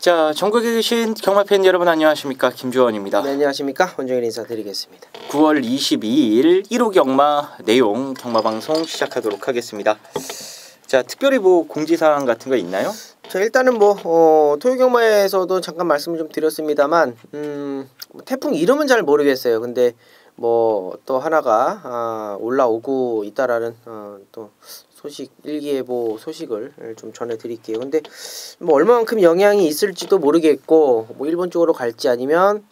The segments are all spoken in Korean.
자, 전국에 계신 경마팬 여러분 안녕하십니까? 김주원입니다. 네, 안녕하십니까? 원정일 인사드리겠습니다. 9월 22일 1호 경마 내용 경마방송 시작하도록 하겠습니다. 자, 특별히 뭐 공지사항 같은 거 있나요? 자, 일단은 토요 경마에서도 잠깐 말씀을 좀 드렸습니다만 태풍 이름은 잘 모르겠어요. 근데 또 하나가 올라오고 있다라는 또 소식, 일기예보 소식을 좀 전해드릴게요. 근데 얼마만큼 영향이 있을지도 모르겠고 일본 쪽으로 갈지 아니면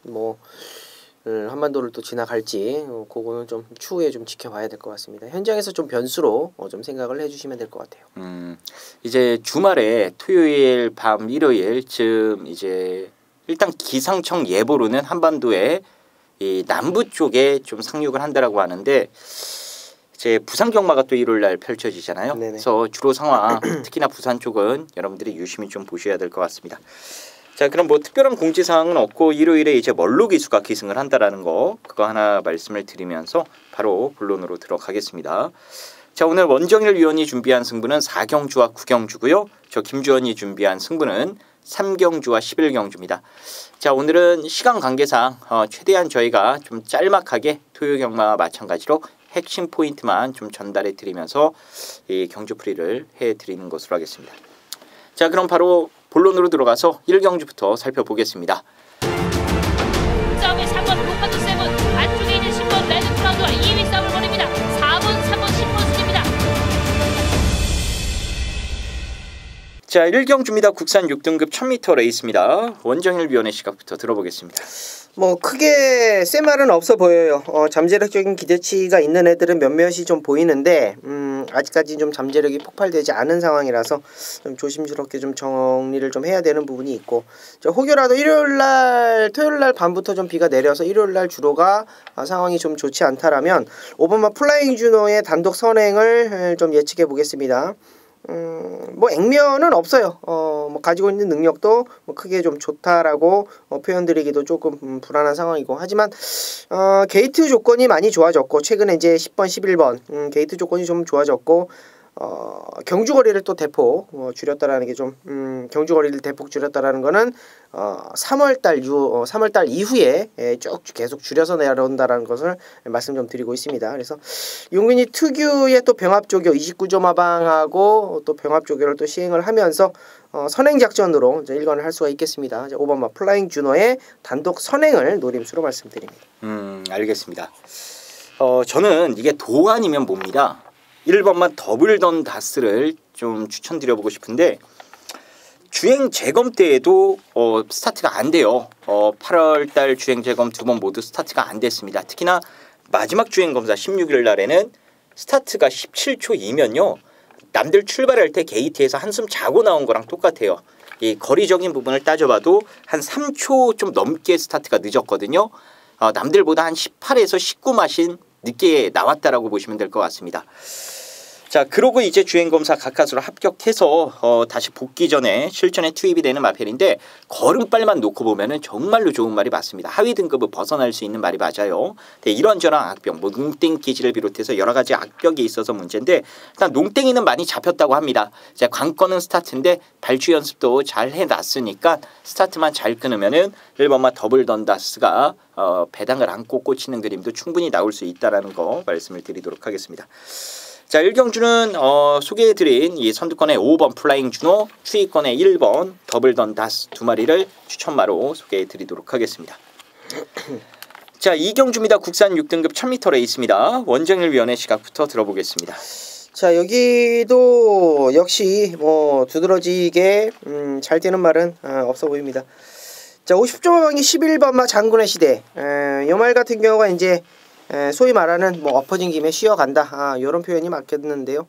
한반도를 또 지나갈지 그거는 좀 추후에 좀 지켜봐야 될 것 같습니다. 현장에서 좀 변수로 좀 생각을 해주시면 될 것 같아요. 이제 주말에 토요일 밤 일요일쯤 이제 일단 기상청 예보로는 한반도에 이 남부 쪽에 좀 상륙을 한다라고 하는데 이제 부산 경마가 또 일요일 날 펼쳐지잖아요. 네네. 그래서 주로 상황 특히나 부산 쪽은 여러분들이 유심히 좀 보셔야 될 것 같습니다. 자, 그럼 특별한 공지사항은 없고 일요일에 이제 멀로 기수가 기승을 한다라는 거 그거 하나 말씀을 드리면서 바로 본론으로 들어가겠습니다. 자, 오늘 원정일 위원이 준비한 승부는 4경주와 9경주고요. 저 김주원이 준비한 승부는 3경주와 11경주입니다. 자, 오늘은 시간 관계상 최대한 저희가 좀 짤막하게 토요 경마와 마찬가지로 핵심 포인트만 좀 전달해 드리면서 이 경주풀이를 해 드리는 것으로 하겠습니다. 자, 그럼 바로 본론으로 들어가서 1경주부터 살펴보겠습니다. 싸움의 3번 로카드 세븐 안쪽에 있는 10번 레드크라우드와 2위 싸움을 벌입니다. 4번, 3번, 10번 순입니다. 자, 1경주입니다. 국산 6등급 1000m 레이스입니다. 원정일 위원의 시각부터 들어보겠습니다. 크게 쎄 말은 없어 보여요. 잠재력적인 기대치가 있는 애들은 몇몇이 좀 보이는데 아직까지 좀 잠재력이 폭발되지 않은 상황이라서 좀 조심스럽게 좀 정리를 좀 해야 되는 부분이 있고, 혹여라도 토요일날 밤부터 좀 비가 내려서 일요일날 주로가 상황이 좀 좋지 않다라면 5번마 플라잉 주노의 단독 선행을 좀 예측해 보겠습니다. 액면은 없어요. 가지고 있는 능력도 크게 좀 좋다라고 표현드리기도 조금 불안한 상황이고, 하지만 게이트 조건이 많이 좋아졌고, 최근에 이제 10번, 11번 게이트 조건이 좀 좋아졌고, 경주거리를 또 대폭 줄였다라는 게 좀 경주거리를 대폭 줄였다라는 거는 3월달 이후에 쭉 계속 줄여서 내려온다라는 것을 말씀 좀 드리고 있습니다. 그래서 용균이 특유의 또 병합조교 29점 또 병합조교를 또 시행을 하면서 선행 작전으로 이제 일관을 할 수가 있겠습니다. 5번마 플라잉 주노의 단독 선행을 노림수로 말씀드립니다. 알겠습니다. 저는 이게 도 아니면 뭡니다. 1번만 더블던 다스를 좀 추천드려보고 싶은데, 주행 재검 때에도 스타트가 안 돼요. 8월달 주행 재검 2번 모두 스타트가 안 됐습니다. 특히나 마지막 주행 검사 16일 날에는 스타트가 17초 2면요. 남들 출발할 때 게이트에서 한숨 자고 나온 거랑 똑같아요. 이 거리적인 부분을 따져봐도 한 3초 좀 넘게 스타트가 늦었거든요. 남들보다 한 18에서 19마신 늦게 나왔다라고 보시면 될 것 같습니다. 자, 그러고 이제 주행검사 가까스로 합격해서 다시 복귀 전에 실전에 투입이 되는 마펠인데, 걸음발만 놓고 보면은 정말로 좋은 말이 맞습니다. 하위 등급을 벗어날 수 있는 말이 맞아요. 이런저런 악병, 농땡 기질을 비롯해서 여러 가지 악벽이 있어서 문제인데, 일단 농땡이는 많이 잡혔다고 합니다. 이제 관건은 스타트인데 발주 연습도 잘 해놨으니까 스타트만 잘 끊으면은 1번마 더블 던다스가 배당을 안고 꽂히는 그림도 충분히 나올 수 있다라는 거 말씀을 드리도록 하겠습니다. 자, 1경주는 소개해드린 이 선두권의 5번 플라잉 주노, 추위권의 1번 더블 던다스 두 마리를 추천마로 소개해드리도록 하겠습니다. 자, 2경주입니다. 국산 6등급 1000m 레이스입니다. 원정일 위원의 시각부터 들어보겠습니다. 자, 여기도 역시 두드러지게 잘 되는 말은 없어 보입니다. 자, 50점 하반기 11번마 장군의 시대. 이 말 같은 경우가 이제 소위 말하는 엎어진 김에 쉬어간다, 이런 표현이 맞겠는데요.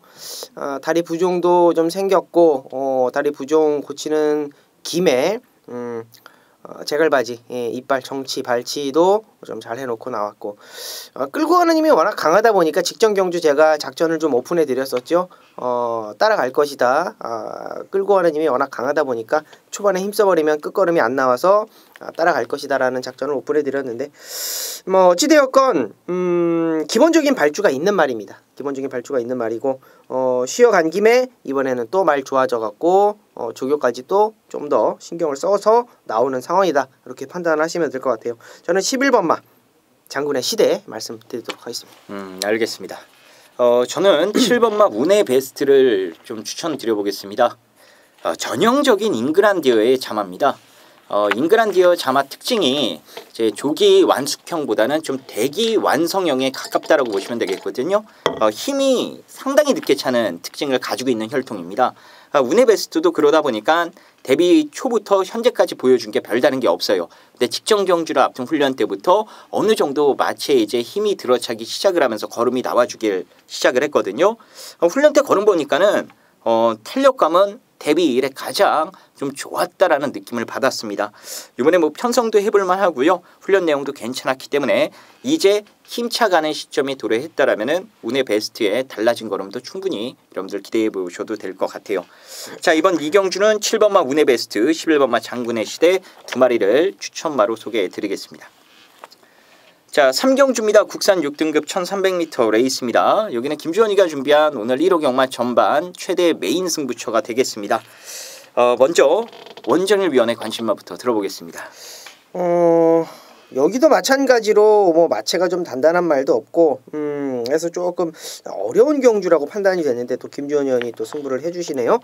다리 부종도 좀 생겼고, 다리 부종 고치는 김에 제갈바지, 이빨 정치 발치도 좀 잘 해놓고 나왔고, 끌고 가는 힘이 워낙 강하다 보니까 직전 경주 제가 작전을 좀 오픈해 드렸었죠. 따라갈 것이다. 끌고 가는 힘이 워낙 강하다 보니까 초반에 힘써버리면 끝걸음이 안 나와서 따라갈 것이다 라는 작전을 오픈해 드렸는데, 어찌되었건 기본적인 발주가 있는 말입니다. 기본적인 발주가 있는 말이고 쉬어간 김에 이번에는 또 말 좋아져갖고 조교까지 또 좀 더 신경을 써서 나오는 상황이다. 이렇게 판단하시면 될 것 같아요. 저는 11번마 장군의 시대 말씀드리도록 하겠습니다. 알겠습니다. 저는 7번마 운의 베스트를 좀 추천드려보겠습니다. 전형적인 잉그란디어의 자마입니다. 잉그란디어 자마 특징이 이제 조기 완숙형보다는 좀 대기 완성형에 가깝다라고 보시면 되겠거든요. 힘이 상당히 늦게 차는 특징을 가지고 있는 혈통입니다. 운의 베스트도 그러다 보니까 데뷔 초부터 현재까지 보여준 게 별다른 게 없어요. 근데 직전 경주를 앞둔 훈련 때부터 어느 정도 마체에 이제 힘이 들어차기 시작을 하면서 걸음이 나와주길 시작을 했거든요. 훈련 때 걸음 보니까는 탄력감은 데뷔 이래 가장 좀 좋았다라는 느낌을 받았습니다. 이번에 뭐 편성도 해볼만 하고요. 훈련 내용도 괜찮았기 때문에 이제 힘차가는 시점에 도래했다라면은 운의 베스트에 달라진 걸음도 충분히 여러분들 기대해 보셔도 될 것 같아요. 자, 이번 이경주는 7번마 운의 베스트, 11번마 장군의 시대 두 마리를 추천마로 소개해 드리겠습니다. 자, 3경주입니다. 국산 6등급 1300m 레이스입니다. 여기는 김주원이가 준비한 오늘 1호 경마 전반 최대 메인 승부처가 되겠습니다. 먼저 원정일위원회 관심마부터 들어보겠습니다. 여기도 마찬가지로 뭐 마체가 좀 단단한 말도 없고 그래서 조금 어려운 경주라고 판단이 됐는데 또 김주원 의원이 또 승부를 해주시네요.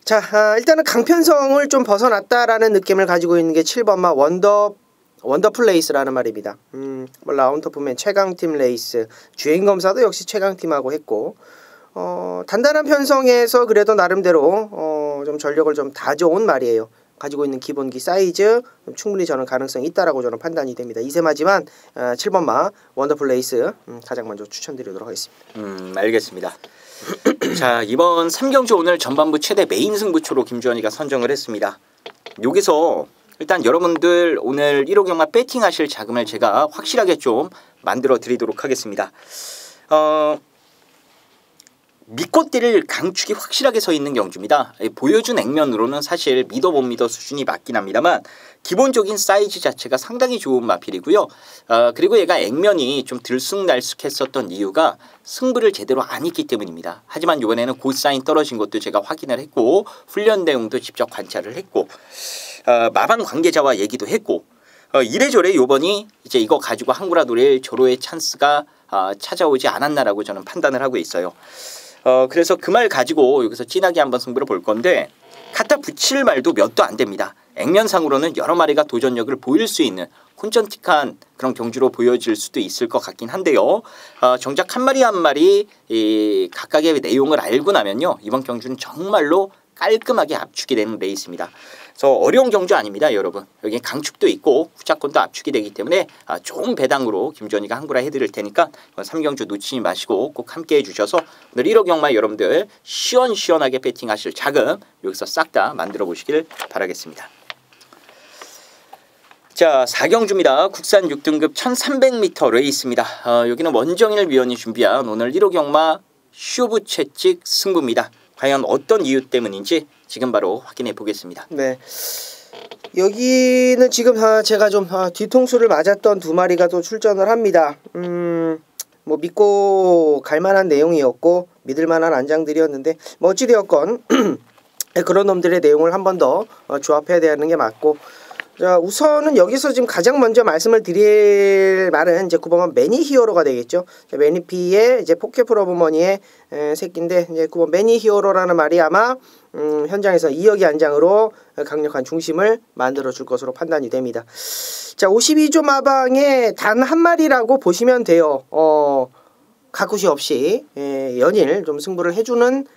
자, 일단은 강편성을 좀 벗어났다라는 느낌을 가지고 있는 게 7번마 원더풀 레이스라는 말입니다. 뭐 라운터프맨 최강팀 레이스, 주행검사도 역시 최강팀하고 했고 단단한 편성에서 그래도 나름대로 좀 전력을 좀 다져온 말이에요. 가지고 있는 기본기 사이즈 충분히 저는 가능성이 있다라고 저는 판단이 됩니다. 이세마지만 7번마 원더풀 레이스 가장 먼저 추천드리도록 하겠습니다. 알겠습니다. 자, 이번 3경주 오늘 전반부 최대 메인 승부처로 김주원이가 선정을 했습니다. 여기서 일단 여러분들 오늘 1호 경마 배팅하실 자금을 제가 확실하게 좀 만들어 드리도록 하겠습니다. 믿고 때릴 강축이 확실하게 서 있는 경주입니다. 보여준 액면으로는 사실 믿어 수준이 맞긴 합니다만 기본적인 사이즈 자체가 상당히 좋은 마필이고요. 그리고 얘가 액면이 좀 들쑥날쑥했었던 이유가 승부를 제대로 안 했기 때문입니다. 하지만 이번에는 고사인 떨어진 것도 제가 확인을 했고 훈련 내용도 직접 관찰을 했고 마방 관계자와 얘기도 했고 이래저래 요번이 이제 이거 가지고 한구라 노릴 조로의 찬스가 찾아오지 않았나라고 저는 판단을 하고 있어요. 그래서 그 말 가지고 여기서 진하게 한번 승부를 볼 건데 갖다 붙일 말도 몇 도 안 됩니다. 액면상으로는 여러 마리가 도전력을 보일 수 있는 콘전틱한 그런 경주로 보여질 수도 있을 것 같긴 한데요. 정작 한 마리 한 마리 각각의 내용을 알고 나면요. 이번 경주는 정말로 깔끔하게 압축이 되는 레이스입니다. 그래서 어려운 경주 아닙니다, 여러분. 여기 강축도 있고 후차권도 압축이 되기 때문에 좋은 배당으로 김주원이가 한구라 해드릴 테니까 3경주 놓치지 마시고 꼭 함께 해주셔서 오늘 1호 경마 여러분들 시원시원하게 배팅하실 자금 여기서 싹 다 만들어 보시길 바라겠습니다. 자, 4경주입니다. 국산 6등급 1300m 레이스입니다. 여기는 원정일 위원이 준비한 오늘 1호 경마 쇼부 채찍 승부입니다. 과연 어떤 이유 때문인지 지금 바로 확인해 보겠습니다. 네, 여기는 지금 제가 좀 뒤통수를 맞았던 두 마리가 또 출전을 합니다. 뭐 믿고 갈만한 내용이었고 믿을만한 안장들이었는데 뭐 어찌되었건 그런 놈들의 내용을 한 번 더 조합해야 되는 게 맞고, 자, 우선은 여기서 지금 가장 먼저 말씀을 드릴 말은 이제 9번 매니 히어로가 되겠죠. 매니피의 이제 포켓프로브머니의 새끼인데 이제 9번 매니 히어로라는 말이 아마 현장에서 2억이 안장으로 강력한 중심을 만들어 줄 것으로 판단이 됩니다. 자, 52조 마방의 단 한 마리라고 보시면 돼요. 가쿠시 없이 연일 좀 승부를 해주는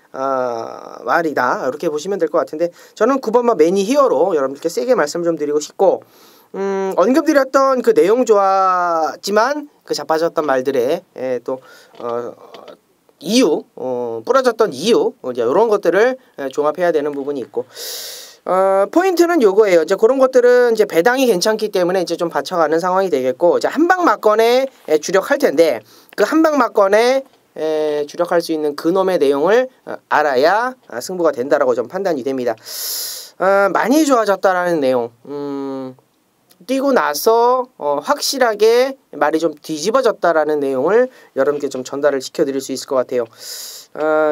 말이다, 이렇게 보시면 될 것 같은데, 저는 9번마 매니 히어로 여러분들께 세게 말씀 좀 드리고 싶고, 언급드렸던 그 내용 좋았지만 그 자빠졌던 말들의 또 이유, 부러졌던 이유, 이제 이런 것들을 종합해야 되는 부분이 있고, 포인트는 요거예요. 이제 그런 것들은 이제 배당이 괜찮기 때문에 이제 좀 받쳐가는 상황이 되겠고, 이제 한방 막건에 주력할 텐데 그 한방 막건에 주력할 수 있는 그놈의 내용을 알아야 승부가 된다라고 좀 판단이 됩니다. 많이 좋아졌다라는 내용. 뛰고 나서 확실하게 말이 좀 뒤집어졌다라는 내용을 여러분께 좀 전달을 시켜드릴 수 있을 것 같아요.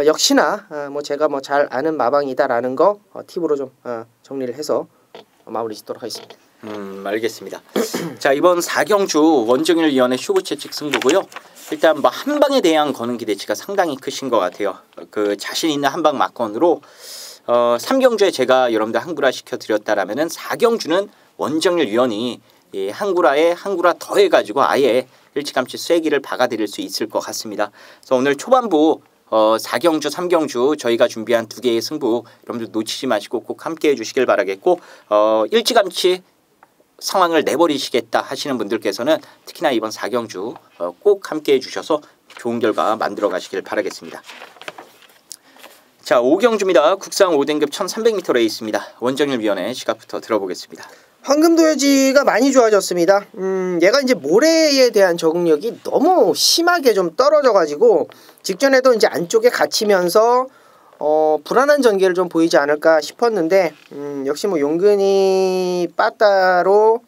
역시나 뭐 제가 뭐 잘 아는 마방이다라는 거 팁으로 좀 정리를 해서 마무리 짓도록 하겠습니다. 알겠습니다. 자, 이번 4경주 원정일 위원회 쇼부 채찍 승부고요. 일단 뭐 한방에 대한 거는 기대치가 상당히 크신 것 같아요. 그 자신 있는 한방 막건으로 3경주에 제가 여러분들 항구라 시켜드렸다라면은 4경주는 원정일 위원이 이 항구라에 항구라 더해가지고 아예 일찌감치 쐐기를 박아드릴 수 있을 것 같습니다. 그래서 오늘 초반부 4경주, 3경주 저희가 준비한 2개의 승부 여러분들 놓치지 마시고 꼭 함께 해주시길 바라겠고 일찌감치 상황을 내버리시겠다 하시는 분들께서는 특히나 이번 4경주 꼭 함께 해주셔서 좋은 결과 만들어 가시길 바라겠습니다. 자, 5경주입니다. 국상 5등급 1300m 레이스입니다. 원정일 위원회 시각부터 들어보겠습니다. 황금도요지가 많이 좋아졌습니다. 얘가 이제 모래에 대한 적응력이 너무 심하게 좀 떨어져가지고 직전에도 이제 안쪽에 갇히면서 불안한 전개를 좀 보이지 않을까 싶었는데 역시 뭐 용근이 빠따로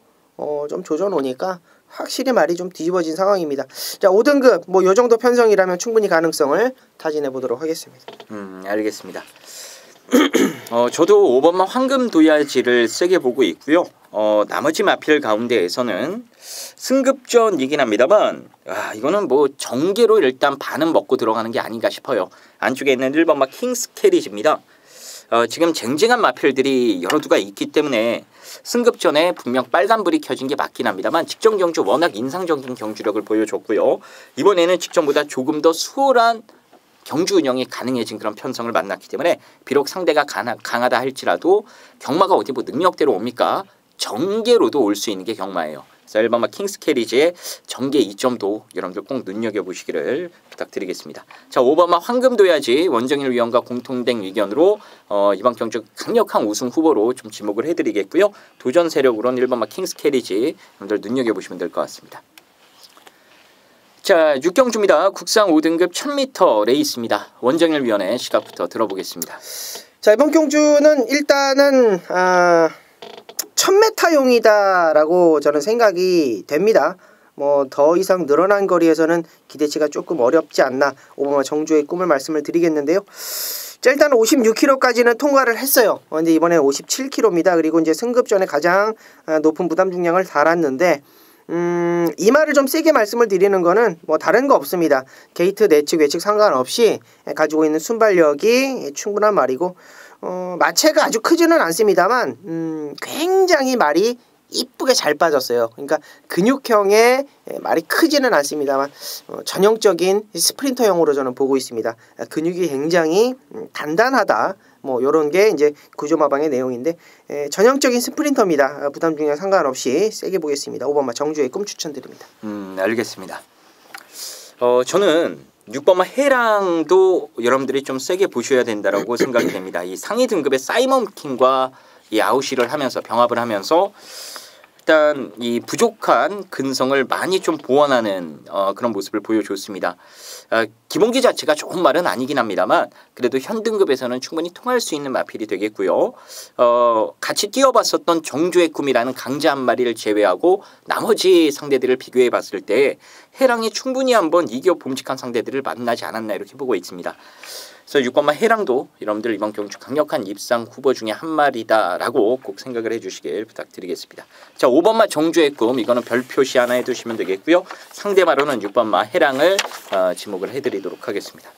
좀 조져놓으니까 확실히 말이 좀 뒤집어진 상황입니다. 자, 5등급 뭐 요 정도 편성이라면 충분히 가능성을 타진해 보도록 하겠습니다. 알겠습니다. 저도 5번마 황금도야지를 세게 보고 있고요. 나머지 마필 가운데에서는 승급전이긴 합니다만 이거는 뭐 정계로 일단 반은 먹고 들어가는 게 아닌가 싶어요. 안쪽에 있는 1번마 킹스 캐리지입니다. 지금 쟁쟁한 마필들이 여러 두가 있기 때문에 승급전에 분명 빨간불이 켜진 게 맞긴 합니다만 직전 경주 워낙 인상적인 경주력을 보여줬고요. 이번에는 직전보다 조금 더 수월한 경주 운영이 가능해진 그런 편성을 만났기 때문에 비록 상대가 강하다 할지라도 경마가 어디 뭐 능력대로 옵니까? 정계로도 올 수 있는 게 경마예요. 그래서 1번마 킹스 캐리지의 정계 2점도 여러분들 꼭 눈여겨보시기를 부탁드리겠습니다. 자, 5번마 황금도야지 원정일 위원과 공통된 의견으로 이번 경주 강력한 우승 후보로 좀 지목을 해드리겠고요. 도전 세력으로는 1번마 킹스 캐리지 여러분들 눈여겨보시면 될 것 같습니다. 자, 6경주입니다. 국상 5등급 1000m 레이스입니다. 원정일 위원의 시각부터 들어보겠습니다. 자, 이번 경주는 일단은 1000m용이다라고 저는 생각이 됩니다. 뭐 더 이상 늘어난 거리에서는 기대치가 조금 어렵지 않나 5번마 정주의 꿈을 말씀을 드리겠는데요. 자, 일단 56km까지는 통과를 했어요. 근데 이번에 57km입니다. 그리고 이제 승급전에 가장 높은 부담 중량을 달았는데 이 말을 좀 세게 말씀을 드리는 거는 뭐 다른 거 없습니다. 게이트 내측 외측 상관없이 가지고 있는 순발력이 충분한 말이고 마체가 아주 크지는 않습니다만 굉장히 말이 이쁘게 잘 빠졌어요. 그러니까 근육형의 말이 크지는 않습니다만 전형적인 스프린터형으로 저는 보고 있습니다. 근육이 굉장히 단단하다. 뭐 요런 게 이제 구조마방의 내용인데 전형적인 스프린터입니다. 부담 중량 상관없이 세게 보겠습니다. 5번마 정주의 꿈 추천드립니다. 알겠습니다. 저는 6번마 해랑도 여러분들이 좀 세게 보셔야 된다라고 생각이 됩니다. 이 상위 등급의 사이먼 킹과 이 아웃시를 하면서 병합을 하면서 일단 이 부족한 근성을 많이 좀 보완하는 그런 모습을 보여줬습니다. 기본기 자체가 좋은 말은 아니긴 합니다만 그래도 현 등급에서는 충분히 통할 수 있는 마필이 되겠고요. 같이 뛰어봤었던 정주의 꿈이라는 강자 한 마리를 제외하고 나머지 상대들을 비교해 봤을 때 해랑이 충분히 한번 이겨 봄직한 상대들을 만나지 않았나 이렇게 보고 있습니다. 그래서 6번마 해랑도 여러분들 이번 경주 강력한 입상 후보 중에 한 마리다라고 꼭 생각을 해주시길 부탁드리겠습니다. 자, 5번마 정주의 꿈 이거는 별 표시 하나 해두시면 되겠고요. 상대마로는 6번마 해랑을 지목을 해드리도록 하겠습니다.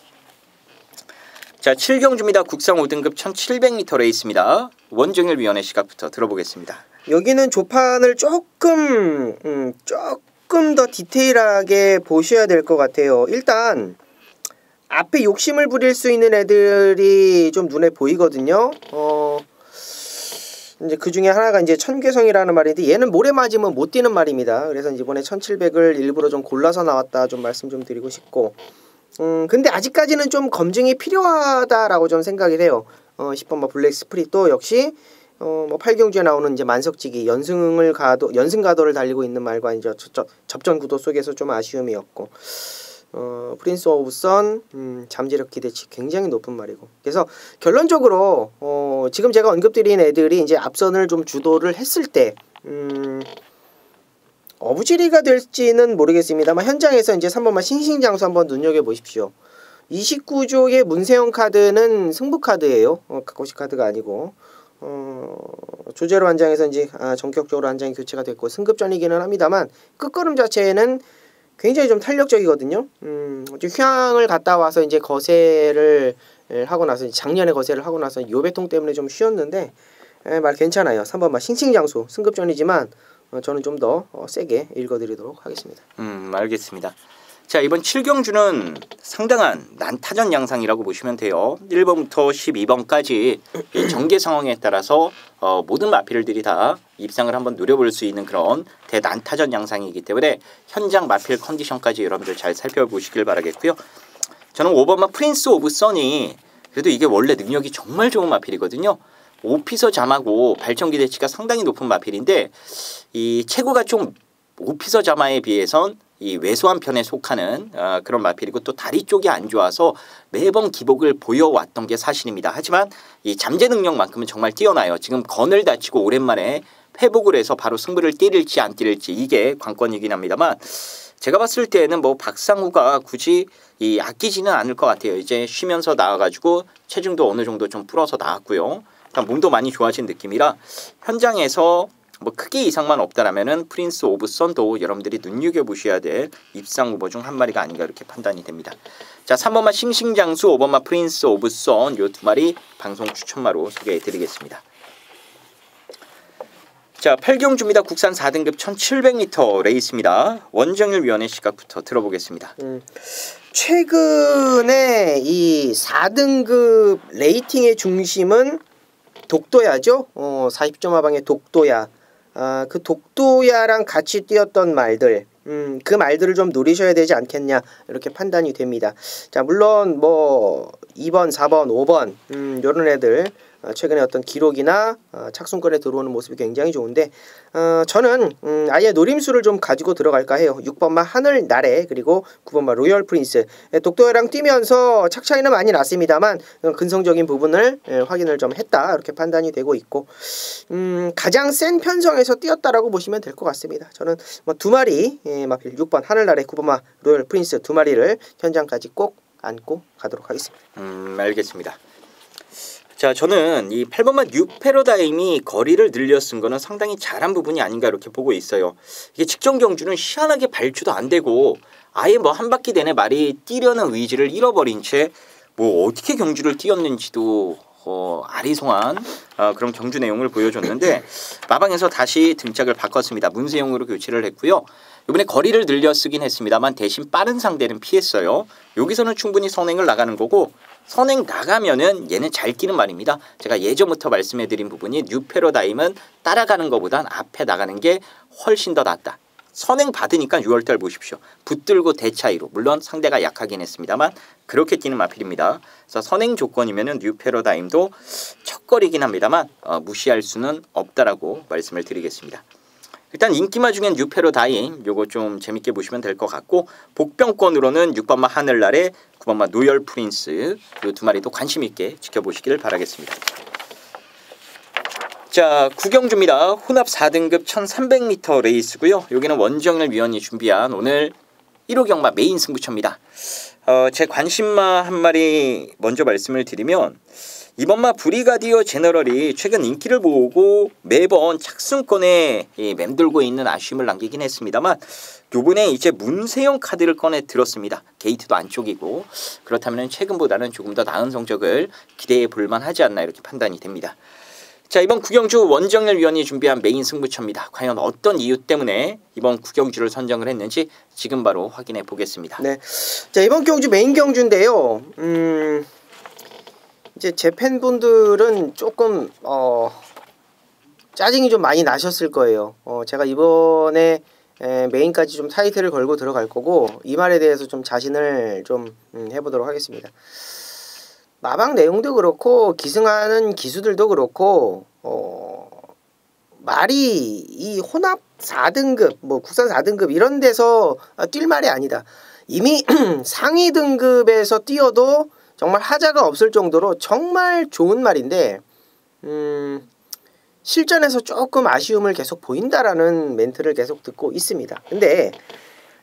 자, 7경주입니다. 국상 5등급 1700m 레이스입니다. 원정일 위원의 시각부터 들어보겠습니다. 여기는 조판을 조금 더 디테일하게 보셔야 될 것 같아요. 일단 앞에 욕심을 부릴 수 있는 애들이 좀 눈에 보이거든요. 이제 그 중에 하나가 이제 천괴성이라는 말인데 얘는 모래 맞으면 못 뛰는 말입니다. 그래서 이번에 1700을 일부러 좀 골라서 나왔다 좀 말씀 좀 드리고 싶고 근데 아직까지는 좀 검증이 필요하다라고 좀 생각을 해요. 10번마 블랙 스프릿도 역시 뭐 8경주에 나오는 이제 만석지기 연승 가도를 달리고 있는 말과 이제 접전 구도 속에서 좀 아쉬움이었고 프린스 오브 선 잠재력 기대치 굉장히 높은 말이고 그래서 결론적으로 지금 제가 언급드린 애들이 이제 앞선을 좀 주도를 했을 때 어부지리가 될지는 모르겠습니다만 현장에서 이제 3번만 싱싱장수 한번 눈여겨 보십시오. 29조의 문세영 카드는 승부 카드예요. 가코시 카드가 아니고 조제로 한 장에서 이제 전격적으로 한 장이 교체가 됐고 승급전이기는 합니다만 끝걸음 자체는 굉장히 좀 탄력적이거든요. 휴양을 갔다 와서 이제 거세를 하고 나서 작년에 거세를 하고 나서 요배통 때문에 좀 쉬었는데 말 괜찮아요. 3번만 싱싱장수 승급전이지만 저는 좀 더 세게 읽어드리도록 하겠습니다. 알겠습니다. 자, 이번 7경주는 상당한 난타전 양상이라고 보시면 돼요. 1번부터 12번까지 이 전개 상황에 따라서 모든 마필들이 다 입상을 한번 노려볼 수 있는 그런 대난타전 양상이기 때문에 현장 마필 컨디션까지 여러분들 잘 살펴보시길 바라겠고요. 저는 5번마 프린스 오브 선이 그래도 이게 원래 능력이 정말 좋은 마필이거든요. 오피서 잠하고 발전 기대치가 상당히 높은 마필인데 이 체구가 좀 오피서 자마에 비해선 이 왜소한 편에 속하는 그런 마필이고 또 다리 쪽이 안 좋아서 매번 기복을 보여왔던 게 사실입니다. 하지만 이 잠재 능력만큼은 정말 뛰어나요. 지금 건을 다치고 오랜만에 회복을 해서 바로 승부를 때릴지 안 때릴지 이게 관건이긴 합니다만 제가 봤을 때는 뭐 박상우가 굳이 이 아끼지는 않을 것 같아요. 이제 쉬면서 나와가지고 체중도 어느 정도 좀 불어서 나왔고요. 그러니까 몸도 많이 좋아진 느낌이라 현장에서 뭐 크게 이상만 없다라면은 프린스 오브 선도 여러분들이 눈여겨보셔야 될 입상 후보 중 한 마리가 아닌가 이렇게 판단이 됩니다. 자, 3번마 싱싱장수, 5번마 프린스 오브 선 요 두 마리 방송 추천마로 소개해드리겠습니다. 자, 8경주입니다. 국산 4등급 1700m 레이스입니다. 원정일 위원의 시각부터 들어보겠습니다. 최근에 이 4등급 레이팅의 중심은 독도야죠. 40점 하방의 독도야. 그 독도야랑 같이 뛰었던 말들, 그 말들을 좀 노리셔야 되지 않겠냐 이렇게 판단이 됩니다. 자, 물론 뭐 2번, 4번, 5번 요런 애들 최근에 어떤 기록이나 착순권에 들어오는 모습이 굉장히 좋은데 저는 아예 노림수를 좀 가지고 들어갈까 해요. 6번마 하늘나래 그리고 9번마 로열 프린스 독도야랑 뛰면서 착 차이는 많이 났습니다만 근성적인 부분을 확인을 좀 했다 이렇게 판단이 되고 있고 가장 센 편성에서 뛰었다라고 보시면 될 것 같습니다. 저는 뭐 두 마리 마필 6번 하늘나래 9번마 로열 프린스 두 마리를 현장까지 꼭 안고 가도록 하겠습니다. 알겠습니다. 자, 저는 이 8번마 뉴 패러다임이 거리를 늘려 쓴 거는 상당히 잘한 부분이 아닌가 이렇게 보고 있어요. 이게 직전 경주는 희한하게 발주도 안 되고 아예 뭐 한 바퀴 내내 말이 뛰려는 의지를 잃어버린 채 뭐 어떻게 경주를 뛰었는지도 아리송한 그런 경주 내용을 보여줬는데 마방에서 다시 등짝을 바꿨습니다. 문세용으로 교체를 했고요. 이번에 거리를 늘려 쓰긴 했습니다만 대신 빠른 상대는 피했어요. 여기서는 충분히 선행을 나가는 거고 선행 나가면은 얘는 잘 뛰는 말입니다. 제가 예전부터 말씀해드린 부분이 뉴 패러다임은 따라가는 것보단 앞에 나가는 게 훨씬 더 낫다. 선행 받으니까 6월달 보십시오. 붙들고 대차이로 물론 상대가 약하긴 했습니다만 그렇게 뛰는 마필입니다. 그래서 선행 조건이면은 뉴 패러다임도 척거리긴 합니다만 무시할 수는 없다라고 말씀을 드리겠습니다. 일단 인기마 중엔 뉴 패러다임 요거 좀 재밌게 보시면 될 것 같고 복병권으로는 6번마 하늘나래 9번마 노열 프린스 요 두 마리도 관심 있게 지켜보시길 바라겠습니다. 자, 9경주입니다. 혼합 4등급 1300m 레이스고요. 여기는 원정일 위원이 준비한 오늘 1호 경마 메인 승부처입니다. 제 관심마 한 마리 먼저 말씀을 드리면 이번마 브리가디어 제너럴이 최근 인기를 보고 매번 착순권에 맴돌고 있는 아쉬움을 남기긴 했습니다만 요번에 이제 문세영 카드를 꺼내 들었습니다. 게이트도 안쪽이고 그렇다면 최근보다는 조금 더 나은 성적을 기대해 볼만 하지 않나 이렇게 판단이 됩니다. 자, 이번 9경주 원정일 위원이 준비한 메인 승부처입니다. 과연 어떤 이유 때문에 이번 9경주를 선정을 했는지 지금 바로 확인해 보겠습니다. 네, 자, 이번 경주 메인 경주인데요. 이제 제 팬분들은 조금 짜증이 좀 많이 나셨을 거예요. 제가 이번에 메인까지 좀 타이틀을 걸고 들어갈 거고 이 말에 대해서 좀 자신을 좀 해보도록 하겠습니다. 마방 내용도 그렇고 기승하는 기수들도 그렇고 말이 이 혼합 4등급 뭐 국산 4등급 이런 데서 뛸 말이 아니다. 이미 상위 등급에서 뛰어도 정말 하자가 없을 정도로 정말 좋은 말인데 실전에서 조금 아쉬움을 계속 보인다라는 멘트를 계속 듣고 있습니다. 근데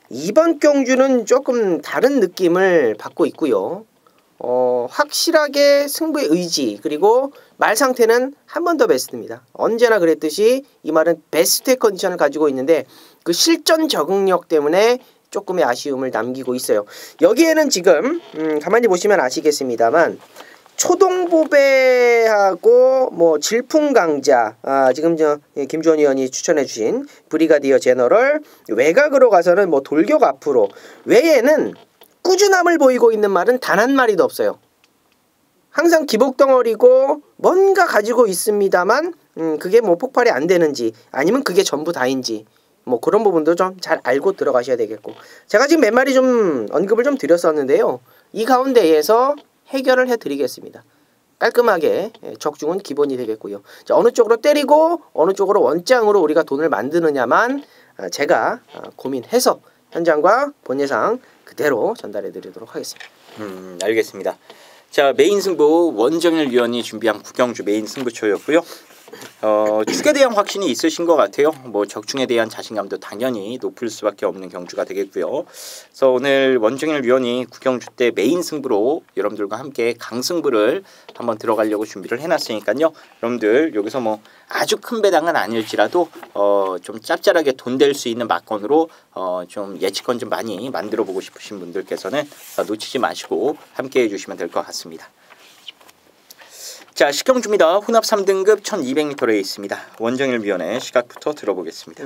이번 경주는 조금 다른 느낌을 받고 있고요. 확실하게 승부의 의지 그리고 말 상태는 한 번 더 베스트입니다. 언제나 그랬듯이 이 말은 베스트의 컨디션을 가지고 있는데 그 실전 적응력 때문에 조금의 아쉬움을 남기고 있어요. 여기에는 지금 가만히 보시면 아시겠습니다만 초동보배하고 뭐 질풍강자 지금 김주원 의원이 추천해주신 브리가디어 제너럴 외곽으로 가서는 뭐 돌격 앞으로 외에는 꾸준함을 보이고 있는 말은 단 한 마리도 없어요. 항상 기복덩어리고 뭔가 가지고 있습니다만 그게 뭐 폭발이 안 되는지 아니면 그게 전부 다인지 뭐 그런 부분도 좀 잘 알고 들어가셔야 되겠고 제가 지금 몇 마리 좀 언급을 좀 드렸었는데요. 이 가운데에서 해결을 해드리겠습니다. 깔끔하게 적중은 기본이 되겠고요. 자, 어느 쪽으로 때리고 어느 쪽으로 원장으로 우리가 돈을 만드느냐만 제가 고민해서 현장과 본 예상 그대로 전달해 드리도록 하겠습니다. 알겠습니다. 자, 메인 승부 원정일 위원이 준비한 구경주 메인 승부처였고요. 축에 대한 확신이 있으신 것 같아요. 뭐 적중에 대한 자신감도 당연히 높을 수밖에 없는 경주가 되겠고요. 그래서 오늘 원정일 위원이 구경주 때 메인 승부로 여러분들과 함께 강승부를 한번 들어가려고 준비를 해놨으니까요. 여러분들 여기서 뭐 아주 큰 배당은 아닐지라도 좀 짭짤하게 돈 될 수 있는 막건으로 좀 예측권 좀 많이 만들어 보고 싶으신 분들께서는 놓치지 마시고 함께 해주시면 될 것 같습니다. 자, 식경주입니다. 혼합 3등급 1200m 레이스입니다. 원정일 위원의 시각부터 들어보겠습니다.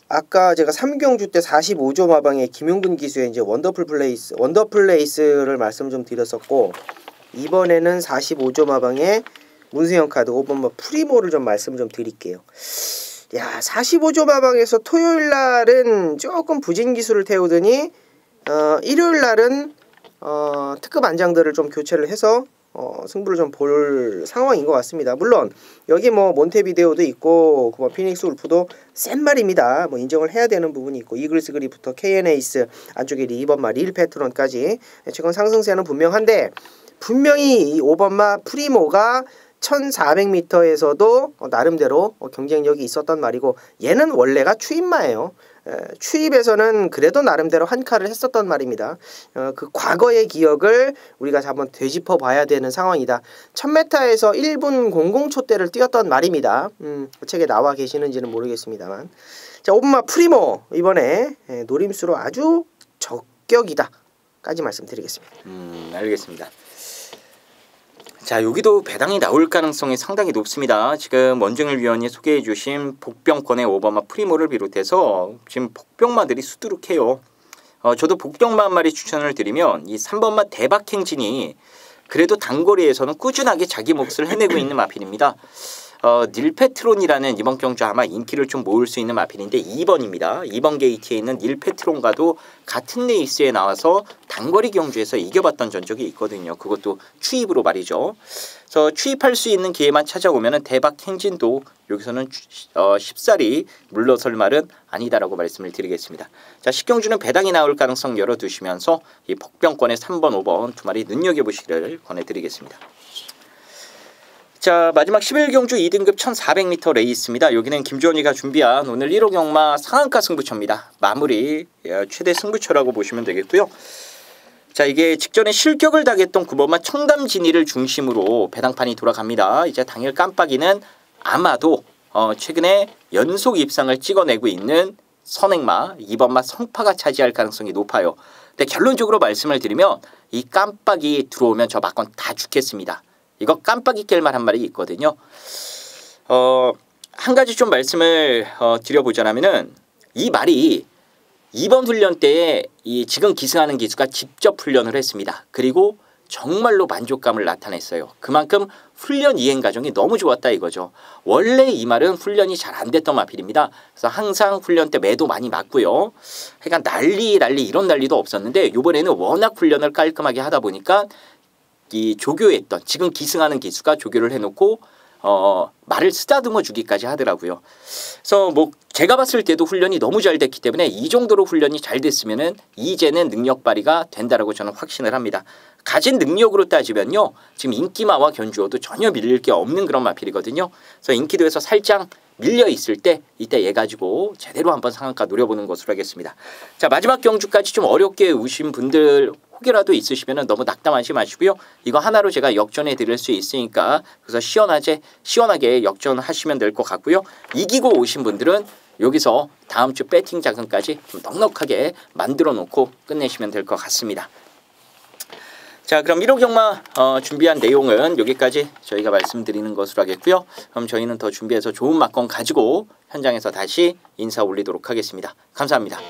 아까 제가 3경주 때 45조 마방의 김용근 기수의 이제 원더풀 플레이스를 말씀 좀 드렸었고 이번에는 45조 마방의 문세영 카드 5번 프리모를 좀 말씀 좀 드릴게요. 야, 45조 마방에서 토요일 날은 조금 부진 기수를 태우더니 일요일 날은 특급 안장들을 좀 교체를 해서 승부를 좀 볼 상황인 것 같습니다. 물론 여기 뭐 몬테비데오도 있고 뭐 피닉스 울프도 센 말입니다. 뭐 인정을 해야 되는 부분이 있고 이글스 그리프터, KN에이스 안쪽에 리번마, 릴 패트론까지 최근 상승세는 분명한데 분명히 이 5번마 프리모가 1400m에서도 나름대로 경쟁력이 있었단 말이고 얘는 원래가 추입마예요. 추입에서는 그래도 나름대로 한 칼을 했었단 말입니다. 그 과거의 기억을 우리가 한번 되짚어 봐야 되는 상황이다. 1000m에서 1분 00초대를 뛰었던 말입니다. 책에 나와 계시는지는 모르겠습니다만 자, 오브마 프리모 이번에 노림수로 아주 적격이다 까지 말씀드리겠습니다. 알겠습니다. 자, 여기도 배당이 나올 가능성이 상당히 높습니다. 지금 원정일 위원이 소개해 주신 복병권의 오버마 프리모를 비롯해서 지금 복병마들이 수두룩해요. 저도 복병마 한 마리 추천을 드리면 이 3번마 대박행진이 그래도 단거리에서는 꾸준하게 자기 몫을 해내고 있는 마필입니다. 닐페트론이라는 이번 경주 아마 인기를 좀 모을 수 있는 마필인데 2번입니다. 2번 게이트에 있는 닐페트론과도 같은 레이스에 나와서 단거리 경주에서 이겨봤던 전적이 있거든요. 그것도 추입으로 말이죠. 그래서 추입할 수 있는 기회만 찾아오면 대박 행진도 여기서는 쉽사리 물러설 말은 아니다라고 말씀을 드리겠습니다. 자, 식경주는 배당이 나올 가능성 열어두시면서 이 복병권의 3번, 5번 두 마리 눈여겨보시기를 권해드리겠습니다. 자, 마지막 11경주 2등급 1400m 레이스입니다. 여기는 김주원이가 준비한 오늘 1호 경마 상한가 승부처입니다. 마무리 최대 승부처라고 보시면 되겠고요. 자, 이게 직전에 실격을 당했던 9번마 청담진이를 중심으로 배당판이 돌아갑니다. 이제 당일 깜빡이는 아마도 최근에 연속 입상을 찍어내고 있는 선행마 2번마 성파가 차지할 가능성이 높아요. 근데 결론적으로 말씀을 드리면 이 깜빡이 들어오면 저 막건 다 죽겠습니다. 이거 깜빡이 깰만 한 말이 있거든요. 한 가지 좀 말씀을 드려보자면은 이 말이 이번 훈련 때에 이 지금 기승하는 기수가 직접 훈련을 했습니다. 그리고 정말로 만족감을 나타냈어요. 그만큼 훈련 이행 과정이 너무 좋았다 이거죠. 원래 이 말은 훈련이 잘 안 됐던 마필입니다. 그래서 항상 훈련 때 매도 많이 맞고요. 그러니까 난리 이런 난리도 없었는데 이번에는 워낙 훈련을 깔끔하게 하다 보니까 이 조교했던 지금 기승하는 기수가 조교를 해놓고 말을 쓰다듬어 주기까지 하더라고요. 그래서 뭐 제가 봤을 때도 훈련이 너무 잘 됐기 때문에 이 정도로 훈련이 잘 됐으면은 이제는 능력 발휘가 된다라고 저는 확신을 합니다. 가진 능력으로 따지면요, 지금 인기마와 견주어도 전혀 밀릴 게 없는 그런 마필이거든요. 그래서 인기도에서 살짝 밀려 있을 때 이때 얘 가지고 제대로 한번 상한가 노려보는 것으로 하겠습니다. 자, 마지막 경주까지 좀 어렵게 우신 분들 혹여라도 있으시면 너무 낙담하지 마시고요. 이거 하나로 제가 역전해 드릴 수 있으니까 그래서 시원하게 역전하시면 될 것 같고요. 이기고 오신 분들은 여기서 다음 주 배팅 자금까지 좀 넉넉하게 만들어 놓고 끝내시면 될 것 같습니다. 자, 그럼 1호 경마 준비한 내용은 여기까지 저희가 말씀드리는 것으로 하겠고요. 그럼 저희는 더 준비해서 좋은 막건 가지고 현장에서 다시 인사 올리도록 하겠습니다. 감사합니다.